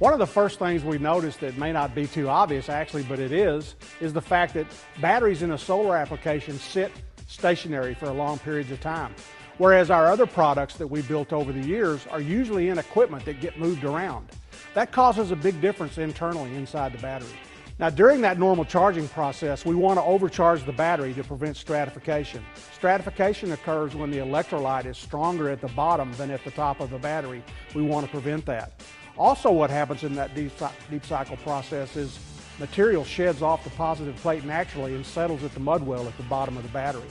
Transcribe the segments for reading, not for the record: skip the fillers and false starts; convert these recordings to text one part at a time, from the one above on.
One of the first things we noticed that may not be too obvious actually, but it is the fact that batteries in a solar application sit stationary for long periods of time. Whereas our other products that we built over the years are usually in equipment that get moved around. That causes a big difference internally inside the battery. Now during that normal charging process, we want to overcharge the battery to prevent stratification. Stratification occurs when the electrolyte is stronger at the bottom than at the top of the battery. We want to prevent that. Also what happens in that deep cycle process is material sheds off the positive plate naturally and settles at the mud well at the bottom of the battery.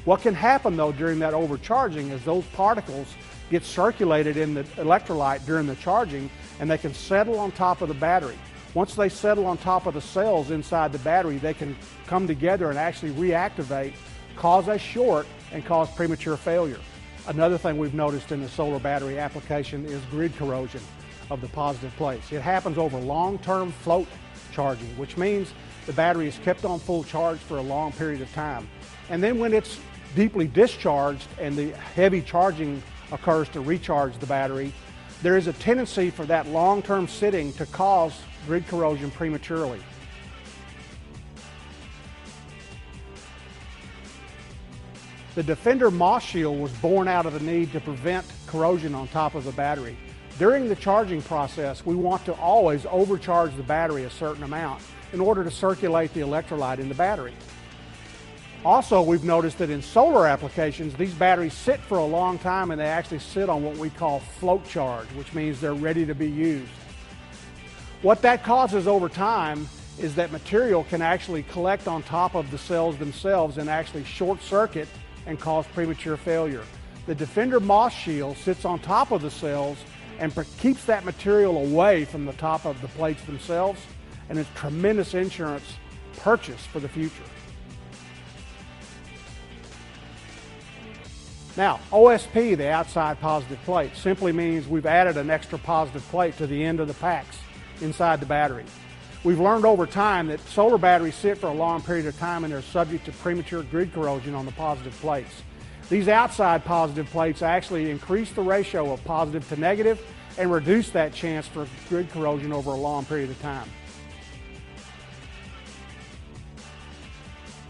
What can happen though during that overcharging is those particles get circulated in the electrolyte during the charging and they can settle on top of the battery. Once they settle on top of the cells inside the battery, they can come together and actually reactivate, cause a short, and cause premature failure. Another thing we've noticed in the solar battery application is grid corrosion of the positive plates. It happens over long-term float charging, which means the battery is kept on full charge for a long period of time. And then when it's deeply discharged and the heavy charging occurs to recharge the battery, there is a tendency for that long-term sitting to cause grid corrosion prematurely. The Defender Moss Shield was born out of the need to prevent corrosion on top of the battery. During the charging process, we want to always overcharge the battery a certain amount in order to circulate the electrolyte in the battery. Also, we've noticed that in solar applications, these batteries sit for a long time and they actually sit on what we call float charge, which means they're ready to be used. What that causes over time is that material can actually collect on top of the cells themselves and actually short circuit and cause premature failure. The Defender Moss Shield sits on top of the cells and keeps that material away from the top of the plates themselves, and it's tremendous insurance purchase for the future. Now, OSP, the outside positive plate, simply means we've added an extra positive plate to the end of the packs inside the battery. We've learned over time that solar batteries sit for a long period of time and they're subject to premature grid corrosion on the positive plates. These outside positive plates actually increase the ratio of positive to negative and reduce that chance for grid corrosion over a long period of time.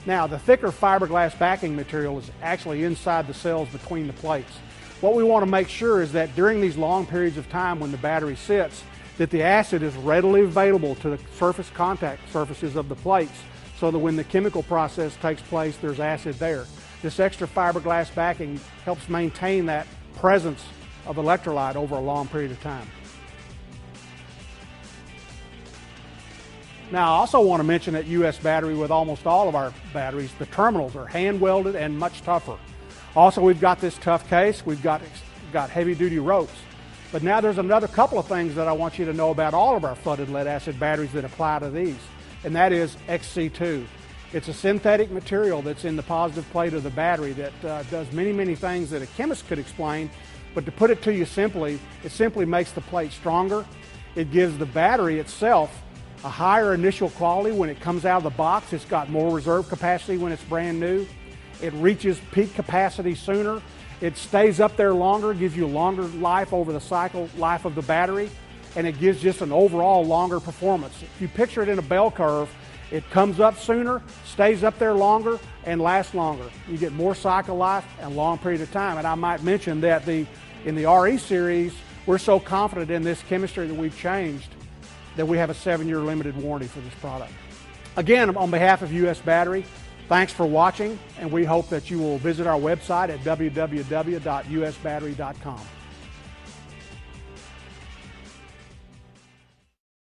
Now, the thicker fiberglass backing material is actually inside the cells between the plates. What we want to make sure is that during these long periods of time when the battery sits, that the acid is readily available to the surface contact surfaces of the plates so that when the chemical process takes place, there's acid there. This extra fiberglass backing helps maintain that presence of electrolyte over a long period of time. Now, I also want to mention that USbattery, with almost all of our batteries, the terminals are hand welded and much tougher. Also, we've got this tough case, we've got heavy duty ropes. But now there's another couple of things that I want you to know about all of our flooded lead acid batteries that apply to these, and that is XC2. It's a synthetic material that's in the positive plate of the battery that does many things that a chemist could explain, but to put it to you simply, it simply makes the plate stronger. It gives the battery itself a higher initial quality when it comes out of the box. It's got more reserve capacity when it's brand new. It reaches peak capacity sooner. It stays up there longer, gives you a longer life over the cycle life of the battery, and it gives just an overall longer performance. If you picture it in a bell curve, it comes up sooner, stays up there longer, and lasts longer. You get more cycle life and a long period of time. And I might mention that in the RE series, we're so confident in this chemistry that we've changed that we have a 7-year limited warranty for this product. Again, on behalf of USbattery, thanks for watching, and we hope that you will visit our website at www.usbattery.com.